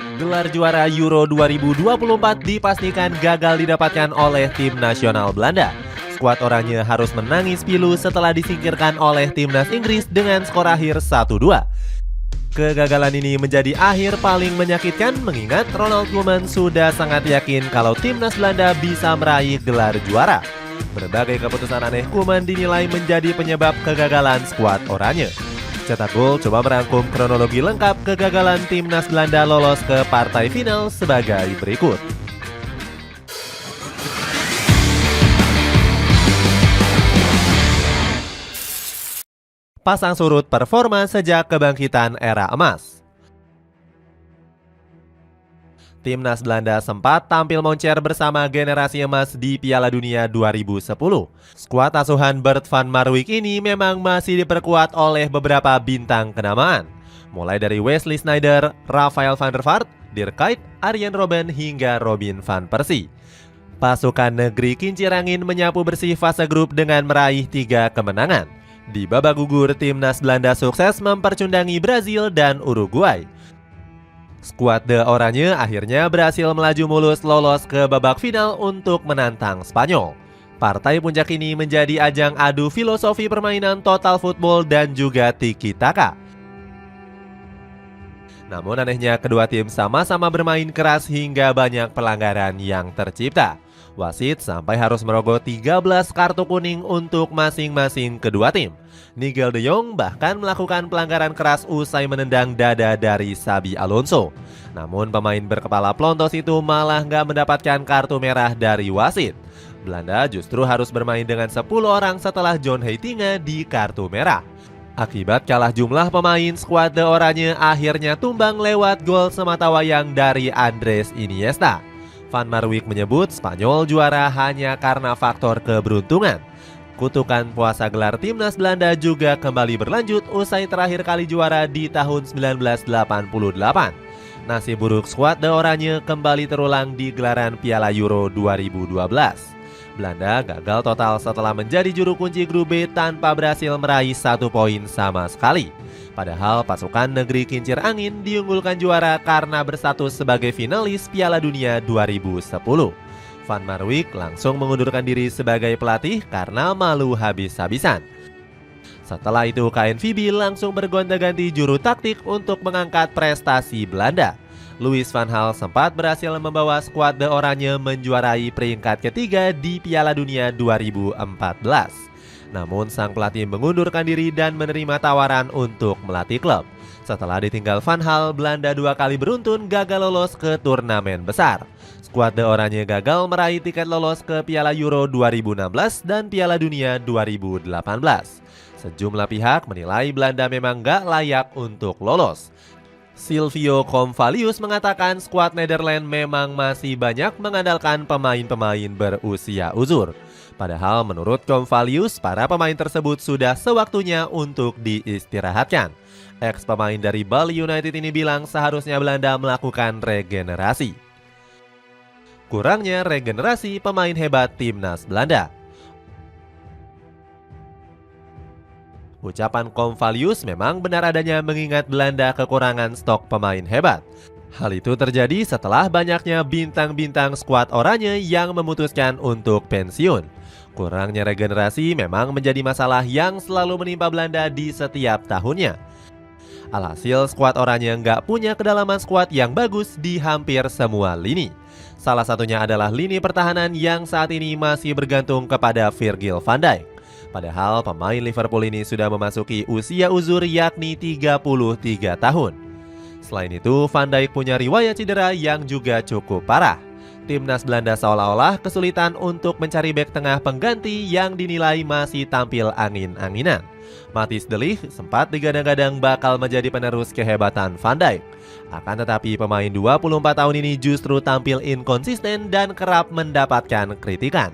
Gelar juara Euro 2024 dipastikan gagal didapatkan oleh tim nasional Belanda. Skuad oranye harus menangis pilu setelah disingkirkan oleh timnas Inggris dengan skor akhir 1-2. Kegagalan ini menjadi akhir paling menyakitkan mengingat Ronald Koeman sudah sangat yakin kalau timnas Belanda bisa meraih gelar juara. Berbagai keputusan aneh Koeman dinilai menjadi penyebab kegagalan skuad oranye. Cetak Gol coba merangkum kronologi lengkap kegagalan timnas Belanda lolos ke partai final sebagai berikut. Pasang surut performa sejak kebangkitan era emas. Timnas Belanda sempat tampil moncer bersama generasi emas di Piala Dunia 2010. Skuad asuhan Bert van Marwijk ini memang masih diperkuat oleh beberapa bintang kenamaan. Mulai dari Wesley Sneijder, Rafael van der Vaart, Dirk Kuyt, Arjen Robben hingga Robin van Persie. Pasukan negeri kincir angin menyapu bersih fase grup dengan meraih 3 kemenangan. Di babak gugur, timnas Belanda sukses mempercundangi Brazil dan Uruguay. Skuad The Oranye akhirnya berhasil melaju mulus lolos ke babak final untuk menantang Spanyol. Partai puncak ini menjadi ajang adu filosofi permainan total football dan juga tiki-taka. Namun anehnya kedua tim sama-sama bermain keras hingga banyak pelanggaran yang tercipta. Wasit sampai harus merogoh 13 kartu kuning untuk masing-masing kedua tim. Nigel de Jong bahkan melakukan pelanggaran keras usai menendang dada dari Xabi Alonso. Namun pemain berkepala plontos itu malah nggak mendapatkan kartu merah dari wasit. Belanda justru harus bermain dengan 10 orang setelah John Heitinga di kartu merah. Akibat kalah jumlah pemain, skuad The Oranye akhirnya tumbang lewat gol sematawayang dari Andres Iniesta. Van Marwijk menyebut Spanyol juara hanya karena faktor keberuntungan. Kutukan puasa gelar timnas Belanda juga kembali berlanjut usai terakhir kali juara di tahun 1988. Nasib buruk skuad The Oranye kembali terulang di gelaran Piala Euro 2012. Belanda gagal total setelah menjadi juru kunci grup B tanpa berhasil meraih 1 poin sama sekali. Padahal pasukan negeri kincir angin diunggulkan juara karena berstatus sebagai finalis Piala Dunia 2010. Van Marwijk langsung mengundurkan diri sebagai pelatih karena malu habis-habisan. Setelah itu KNVB langsung bergonta-ganti juru taktik untuk mengangkat prestasi Belanda. Louis van Gaal sempat berhasil membawa skuad The Oranye menjuarai peringkat ketiga di Piala Dunia 2014. Namun sang pelatih mengundurkan diri dan menerima tawaran untuk melatih klub. Setelah ditinggal Van Gaal, Belanda 2 kali beruntun gagal lolos ke turnamen besar. Skuad The Oranye gagal meraih tiket lolos ke Piala Euro 2016 dan Piala Dunia 2018. Sejumlah pihak menilai Belanda memang gak layak untuk lolos. Silvio Convalius mengatakan skuad Nederland memang masih banyak mengandalkan pemain-pemain berusia uzur. Padahal menurut Convalius, para pemain tersebut sudah sewaktunya untuk diistirahatkan. Ex-pemain dari Bali United ini bilang seharusnya Belanda melakukan regenerasi. Kurangnya regenerasi pemain hebat timnas Belanda. Ucapan Convalius memang benar adanya mengingat Belanda kekurangan stok pemain hebat. Hal itu terjadi setelah banyaknya bintang-bintang skuad oranye yang memutuskan untuk pensiun. Kurangnya regenerasi memang menjadi masalah yang selalu menimpa Belanda di setiap tahunnya. Alhasil skuad oranye nggak punya kedalaman skuad yang bagus di hampir semua lini. Salah satunya adalah lini pertahanan yang saat ini masih bergantung kepada Virgil van Dijk. Padahal pemain Liverpool ini sudah memasuki usia uzur yakni 33 tahun. Selain itu, Van Dijk punya riwayat cedera yang juga cukup parah. Timnas Belanda seolah-olah kesulitan untuk mencari bek tengah pengganti yang dinilai masih tampil angin-anginan. Matthijs de Ligt sempat digadang-gadang bakal menjadi penerus kehebatan Van Dijk. Akan tetapi pemain 24 tahun ini justru tampil inkonsisten dan kerap mendapatkan kritikan.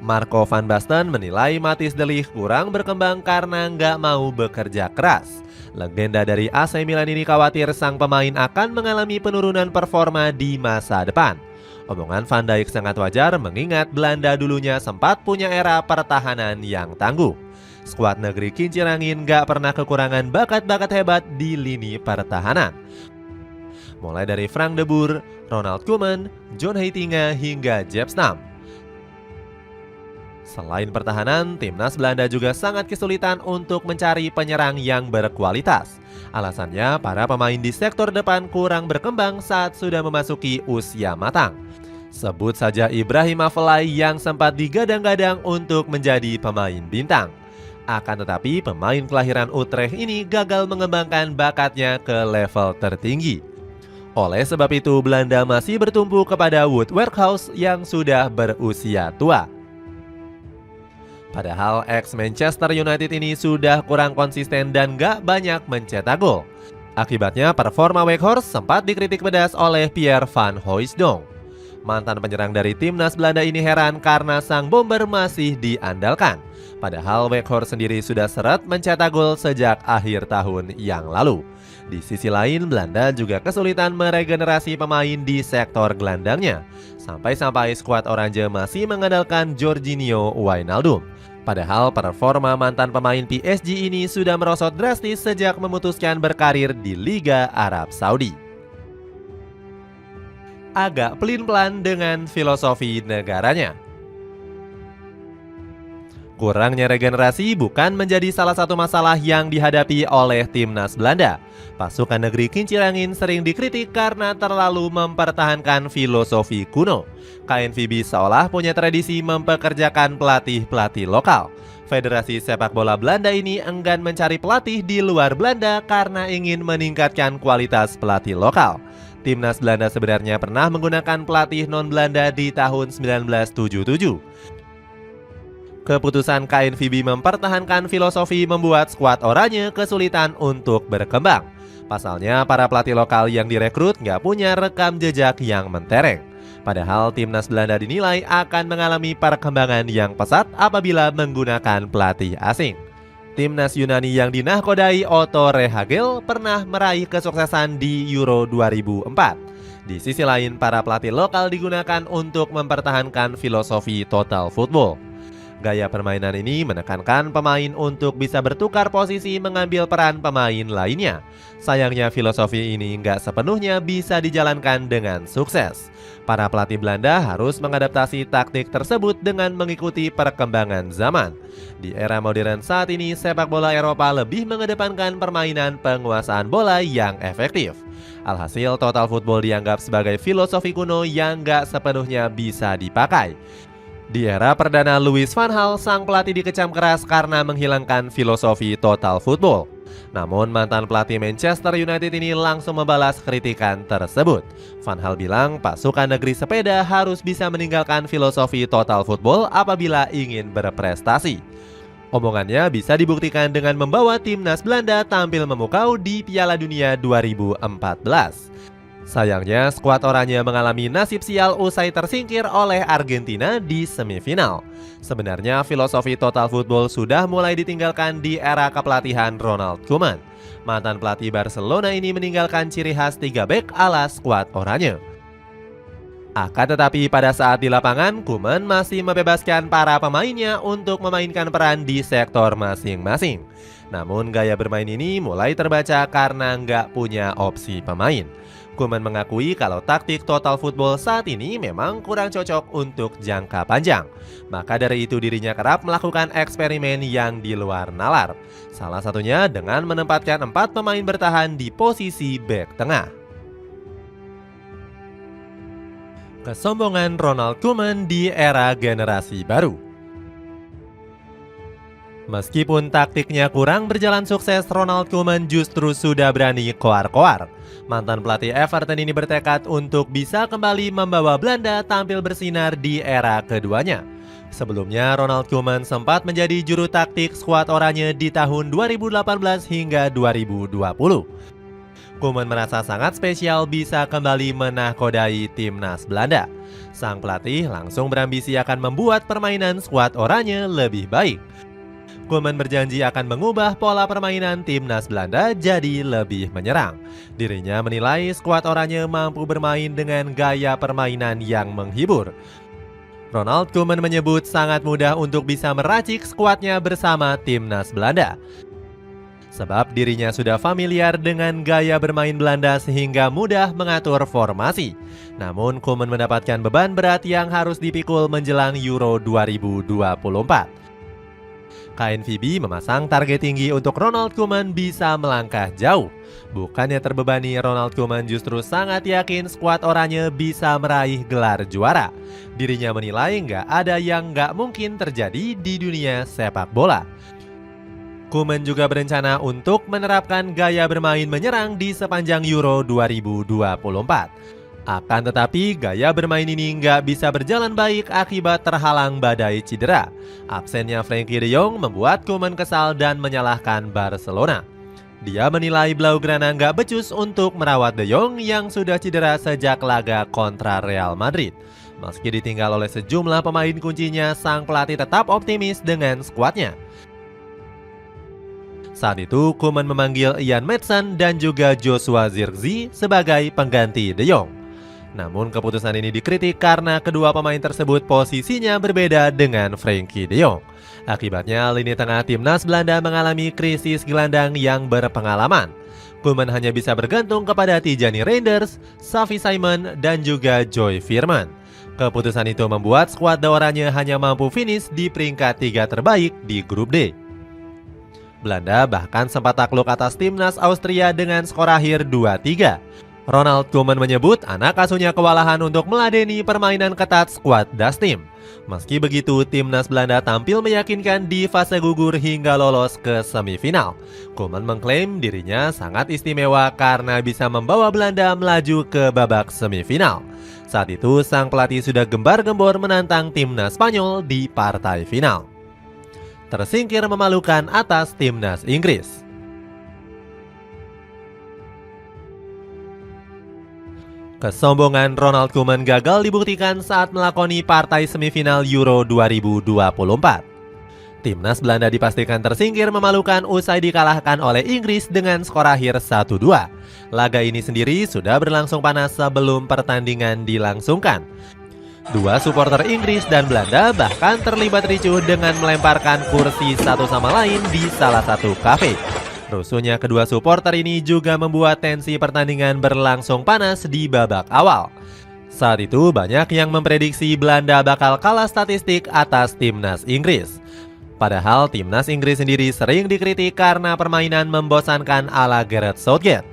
Marco van Basten menilai Matthijs de Ligt kurang berkembang karena nggak mau bekerja keras. Legenda dari AC Milan ini khawatir sang pemain akan mengalami penurunan performa di masa depan. Omongan Van Dijk sangat wajar mengingat Belanda dulunya sempat punya era pertahanan yang tangguh. Skuad negeri kincir angin gak pernah kekurangan bakat-bakat hebat di lini pertahanan. mulai dari Frank de Boer, Ronald Koeman, John Heitinga hingga Jaap Stam. Selain pertahanan, timnas Belanda juga sangat kesulitan untuk mencari penyerang yang berkualitas. Alasannya, para pemain di sektor depan kurang berkembang saat sudah memasuki usia matang. Sebut saja Ibrahim Afellay yang sempat digadang-gadang untuk menjadi pemain bintang. Akan tetapi, pemain kelahiran Utrecht ini gagal mengembangkan bakatnya ke level tertinggi. Oleh sebab itu, Belanda masih bertumpu kepada Wout Weghorst yang sudah berusia tua. Padahal ex-Manchester United ini sudah kurang konsisten dan gak banyak mencetak gol. Akibatnya performa Weghorst sempat dikritik pedas oleh Pierre van Hooijdonk. Mantan penyerang dari timnas Belanda ini heran karena sang bomber masih diandalkan. Padahal Weghorst sendiri sudah seret mencetak gol sejak akhir tahun yang lalu. Di sisi lain, Belanda juga kesulitan meregenerasi pemain di sektor gelandangnya. Sampai-sampai skuad Oranje masih mengandalkan Jorginho Wijnaldum. Padahal performa mantan pemain PSG ini sudah merosot drastis sejak memutuskan berkarir di Liga Arab Saudi. Agak pelin-pelan dengan filosofi negaranya. Kurangnya regenerasi bukan menjadi salah satu masalah yang dihadapi oleh timnas Belanda. Pasukan negeri kincir angin sering dikritik karena terlalu mempertahankan filosofi kuno. KNVB seolah punya tradisi mempekerjakan pelatih-pelatih lokal. Federasi sepak bola Belanda ini enggan mencari pelatih di luar Belanda karena ingin meningkatkan kualitas pelatih lokal. Timnas Belanda sebenarnya pernah menggunakan pelatih non-Belanda di tahun 1977. Keputusan KNVB mempertahankan filosofi membuat skuad Oranye kesulitan untuk berkembang. Pasalnya, para pelatih lokal yang direkrut nggak punya rekam jejak yang mentereng. Padahal timnas Belanda dinilai akan mengalami perkembangan yang pesat apabila menggunakan pelatih asing. Timnas Yunani yang dinahkodai Otto Rehhagel pernah meraih kesuksesan di Euro 2004. Di sisi lain, para pelatih lokal digunakan untuk mempertahankan filosofi total football. Gaya permainan ini menekankan pemain untuk bisa bertukar posisi mengambil peran pemain lainnya. Sayangnya filosofi ini nggak sepenuhnya bisa dijalankan dengan sukses. Para pelatih Belanda harus mengadaptasi taktik tersebut dengan mengikuti perkembangan zaman. Di era modern saat ini, sepak bola Eropa lebih mengedepankan permainan penguasaan bola yang efektif. Alhasil, total football dianggap sebagai filosofi kuno yang nggak sepenuhnya bisa dipakai. Di era perdana Louis van Gaal, sang pelatih dikecam keras karena menghilangkan filosofi total football. Namun mantan pelatih Manchester United ini langsung membalas kritikan tersebut. Van Gaal bilang pasukan negeri sepeda harus bisa meninggalkan filosofi total football apabila ingin berprestasi. Omongannya bisa dibuktikan dengan membawa timnas Belanda tampil memukau di Piala Dunia 2014. Sayangnya, skuad Oranye mengalami nasib sial usai tersingkir oleh Argentina di semifinal. Sebenarnya, filosofi total football sudah mulai ditinggalkan di era kepelatihan Ronald Koeman. Mantan pelatih Barcelona ini meninggalkan ciri khas 3 bek ala skuad Oranye. Akan tetapi pada saat di lapangan, Koeman masih membebaskan para pemainnya untuk memainkan peran di sektor masing-masing. Namun gaya bermain ini mulai terbaca karena nggak punya opsi pemain. Koeman mengakui kalau taktik total football saat ini memang kurang cocok untuk jangka panjang. Maka dari itu dirinya kerap melakukan eksperimen yang di luar nalar. Salah satunya dengan menempatkan 4 pemain bertahan di posisi bek tengah. Kesombongan Ronald Koeman di era generasi baru. Meskipun taktiknya kurang berjalan sukses, Ronald Koeman justru sudah berani koar-koar. Mantan pelatih Everton ini bertekad untuk bisa kembali membawa Belanda tampil bersinar di era keduanya. Sebelumnya, Ronald Koeman sempat menjadi juru taktik skuad Oranye di tahun 2018 hingga 2020. Koeman merasa sangat spesial bisa kembali menahkodai timnas Belanda. Sang pelatih langsung berambisi akan membuat permainan skuad Oranye lebih baik. Koeman berjanji akan mengubah pola permainan timnas Belanda jadi lebih menyerang. Dirinya menilai skuad Oranye mampu bermain dengan gaya permainan yang menghibur. Ronald Koeman menyebut sangat mudah untuk bisa meracik skuadnya bersama timnas Belanda. sebab dirinya sudah familiar dengan gaya bermain Belanda sehingga mudah mengatur formasi. Namun Koeman mendapatkan beban berat yang harus dipikul menjelang Euro 2024. KNVB memasang target tinggi untuk Ronald Koeman bisa melangkah jauh. Bukannya terbebani, Ronald Koeman justru sangat yakin skuad oranye bisa meraih gelar juara. Dirinya menilai nggak ada yang nggak mungkin terjadi di dunia sepak bola. Koeman juga berencana untuk menerapkan gaya bermain menyerang di sepanjang Euro 2024. Akan tetapi, gaya bermain ini nggak bisa berjalan baik akibat terhalang badai cedera. Absennya Frenkie de Jong membuat Koeman kesal dan menyalahkan Barcelona. Dia menilai Blaugrana nggak becus untuk merawat de Jong yang sudah cedera sejak laga kontra Real Madrid. Meski ditinggal oleh sejumlah pemain kuncinya, sang pelatih tetap optimis dengan skuadnya. Saat itu, Koeman memanggil Ian Maatsen dan juga Joshua Zirkzee sebagai pengganti de Jong. Namun keputusan ini dikritik karena kedua pemain tersebut posisinya berbeda dengan Frenkie de Jong. Akibatnya lini tengah timnas Belanda mengalami krisis gelandang yang berpengalaman. Koeman hanya bisa bergantung kepada Tijani Reinders, Xavi Simons, dan juga Joy Veerman. Keputusan itu membuat skuad oranye hanya mampu finish di peringkat 3 terbaik di grup D. Belanda bahkan sempat takluk atas timnas Austria dengan skor akhir 2-3. Ronald Koeman menyebut anak asuhnya kewalahan untuk meladeni permainan ketat skuad Das Team. Meski begitu, timnas Belanda tampil meyakinkan di fase gugur hingga lolos ke semifinal. Koeman mengklaim dirinya sangat istimewa karena bisa membawa Belanda melaju ke babak semifinal. Saat itu, sang pelatih sudah gembar-gembor menantang timnas Spanyol di partai final. Tersingkir memalukan atas timnas Inggris. Kesombongan Ronald Koeman gagal dibuktikan saat melakoni partai semifinal Euro 2024. Timnas Belanda dipastikan tersingkir memalukan usai dikalahkan oleh Inggris dengan skor akhir 1-2. Laga ini sendiri sudah berlangsung panas sebelum pertandingan dilangsungkan. Dua supporter Inggris dan Belanda bahkan terlibat ricuh dengan melemparkan kursi satu sama lain di salah satu kafe. Rusuhnya kedua supporter ini juga membuat tensi pertandingan berlangsung panas di babak awal. Saat itu banyak yang memprediksi Belanda bakal kalah statistik atas timnas Inggris. Padahal timnas Inggris sendiri sering dikritik karena permainan membosankan ala Gareth Southgate.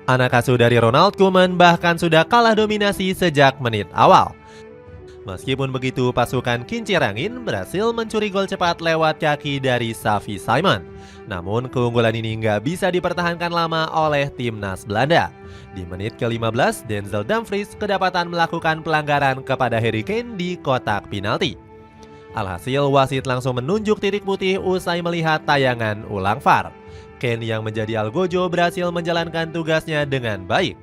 Anak asuh dari Ronald Koeman bahkan sudah kalah dominasi sejak menit awal. Meskipun begitu, pasukan kincir angin berhasil mencuri gol cepat lewat kaki dari Xavi Simons. Namun keunggulan ini nggak bisa dipertahankan lama oleh timnas Belanda. Di menit ke-15, Denzel Dumfries kedapatan melakukan pelanggaran kepada Harry Kane di kotak penalti. Alhasil wasit langsung menunjuk titik putih usai melihat tayangan ulang VAR. Kane yang menjadi algojo berhasil menjalankan tugasnya dengan baik.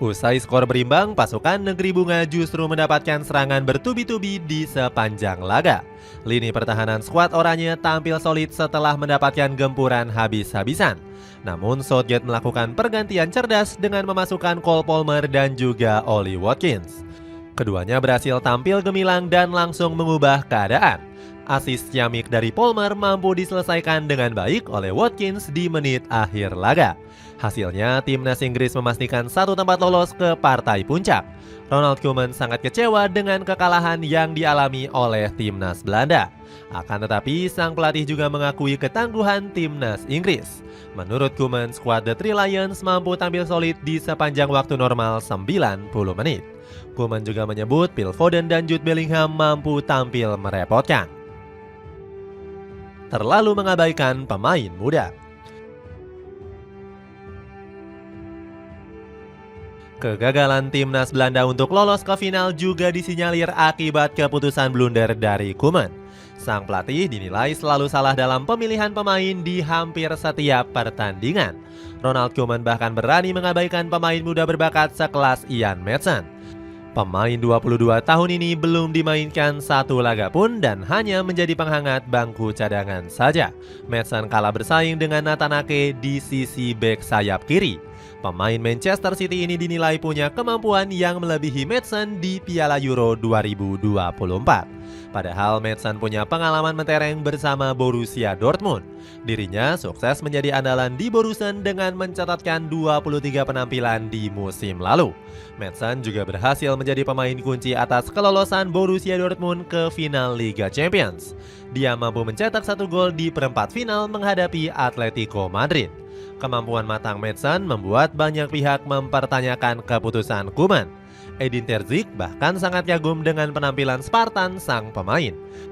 Usai skor berimbang, pasukan Negeri Bunga justru mendapatkan serangan bertubi-tubi di sepanjang laga. Lini pertahanan skuad oranye tampil solid setelah mendapatkan gempuran habis-habisan. Namun Southgate melakukan pergantian cerdas dengan memasukkan Cole Palmer dan juga Ollie Watkins. Keduanya berhasil tampil gemilang dan langsung mengubah keadaan. Asis ciamik dari Palmer mampu diselesaikan dengan baik oleh Watkins di menit akhir laga. Hasilnya, timnas Inggris memastikan satu tempat lolos ke partai puncak. Ronald Koeman sangat kecewa dengan kekalahan yang dialami oleh timnas Belanda. Akan tetapi, sang pelatih juga mengakui ketangguhan timnas Inggris. Menurut Koeman, skuad The Three Lions mampu tampil solid di sepanjang waktu normal 90 menit. Koeman juga menyebut Phil Foden dan Jude Bellingham mampu tampil merepotkan. Terlalu mengabaikan pemain muda. Kegagalan timnas Belanda untuk lolos ke final juga disinyalir akibat keputusan blunder dari Koeman. Sang pelatih dinilai selalu salah dalam pemilihan pemain di hampir setiap pertandingan. Ronald Koeman bahkan berani mengabaikan pemain muda berbakat sekelas Ian Maatsen. Pemain 22 tahun ini belum dimainkan satu laga pun dan hanya menjadi penghangat bangku cadangan saja. Maatsen kalah bersaing dengan Nathan Ake di sisi bek sayap kiri. Pemain Manchester City ini dinilai punya kemampuan yang melebihi Maatsen di Piala Euro 2024. Padahal Maatsen punya pengalaman mentereng bersama Borussia Dortmund. Dirinya sukses menjadi andalan di Borussen dengan mencatatkan 23 penampilan di musim lalu. Maatsen juga berhasil menjadi pemain kunci atas kelolosan Borussia Dortmund ke final Liga Champions. Dia mampu mencetak 1 gol di perempat final menghadapi Atletico Madrid. Kemampuan matang Maatsen membuat banyak pihak mempertanyakan keputusan Koeman. Edin Terzic bahkan sangat kagum dengan penampilan Spartan sang pemain.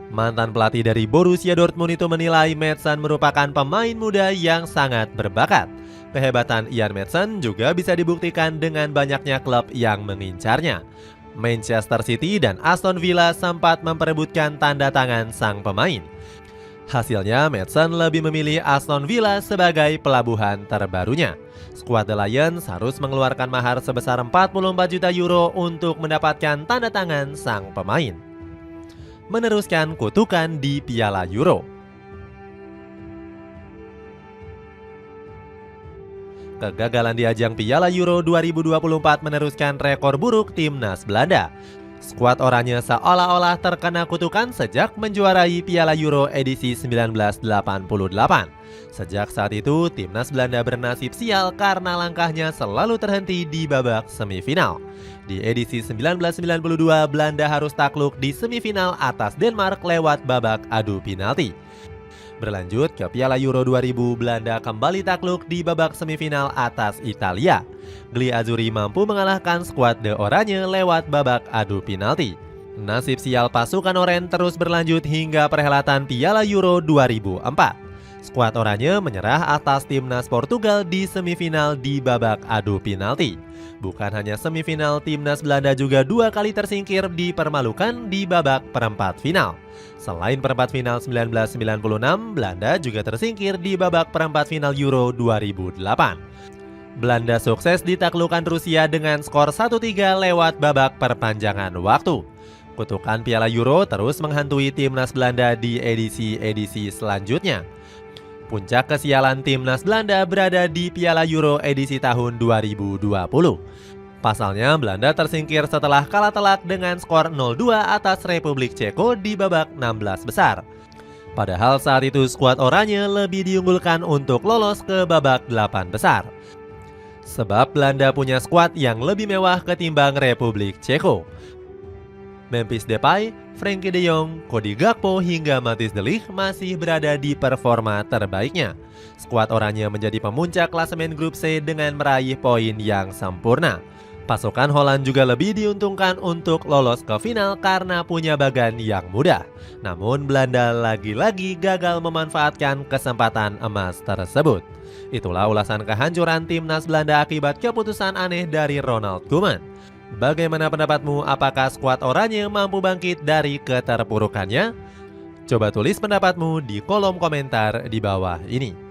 Mantan pelatih dari Borussia Dortmund itu menilai Maatsen merupakan pemain muda yang sangat berbakat. Kehebatan Ian Maatsen juga bisa dibuktikan dengan banyaknya klub yang mengincarnya. Manchester City dan Aston Villa sempat memperebutkan tanda tangan sang pemain. Hasilnya, Maatsen lebih memilih Aston Villa sebagai pelabuhan terbarunya. Skuad The Lions harus mengeluarkan mahar sebesar 44 juta euro untuk mendapatkan tanda tangan sang pemain. Meneruskan kutukan di Piala Euro. Kegagalan di ajang Piala Euro 2024 meneruskan rekor buruk timnas Belanda. Skuad oranye seolah-olah terkena kutukan sejak menjuarai Piala Euro edisi 1988. Sejak saat itu, timnas Belanda bernasib sial karena langkahnya selalu terhenti di babak semifinal. Di edisi 1992, Belanda harus takluk di semifinal atas Denmark lewat babak adu penalti. Berlanjut ke Piala Euro 2000, Belanda kembali takluk di babak semifinal atas Italia. Gli Azzurri mampu mengalahkan skuad The Oranye lewat babak adu penalti. Nasib sial pasukan Oranye terus berlanjut hingga perhelatan Piala Euro 2004. Skuad Oranye menyerah atas timnas Portugal di semifinal di babak adu penalti. Bukan hanya semifinal, timnas Belanda juga 2 kali tersingkir dipermalukan di babak perempat final. Selain perempat final 1996, Belanda juga tersingkir di babak perempat final Euro 2008. Belanda sukses ditaklukkan Rusia dengan skor 1-3 lewat babak perpanjangan waktu. Kutukan Piala Euro terus menghantui timnas Belanda di edisi-edisi selanjutnya. Puncak kesialan timnas Belanda berada di Piala Euro edisi tahun 2020. Pasalnya, Belanda tersingkir setelah kalah telak dengan skor 0-2 atas Republik Ceko di babak 16 besar. Padahal saat itu skuad oranye lebih diunggulkan untuk lolos ke babak 8 besar. Sebab Belanda punya skuad yang lebih mewah ketimbang Republik Ceko. Memphis Depay, Frenkie de Jong, Cody Gakpo hingga Matthijs de Ligt masih berada di performa terbaiknya. Skuad oranye menjadi pemuncak klasemen grup C dengan meraih poin yang sempurna. Pasukan Holland juga lebih diuntungkan untuk lolos ke final karena punya bagan yang mudah. Namun Belanda lagi-lagi gagal memanfaatkan kesempatan emas tersebut. Itulah ulasan kehancuran timnas Belanda akibat keputusan aneh dari Ronald Koeman. Bagaimana pendapatmu? Apakah skuad oranye mampu bangkit dari keterpurukannya? Coba tulis pendapatmu di kolom komentar di bawah ini.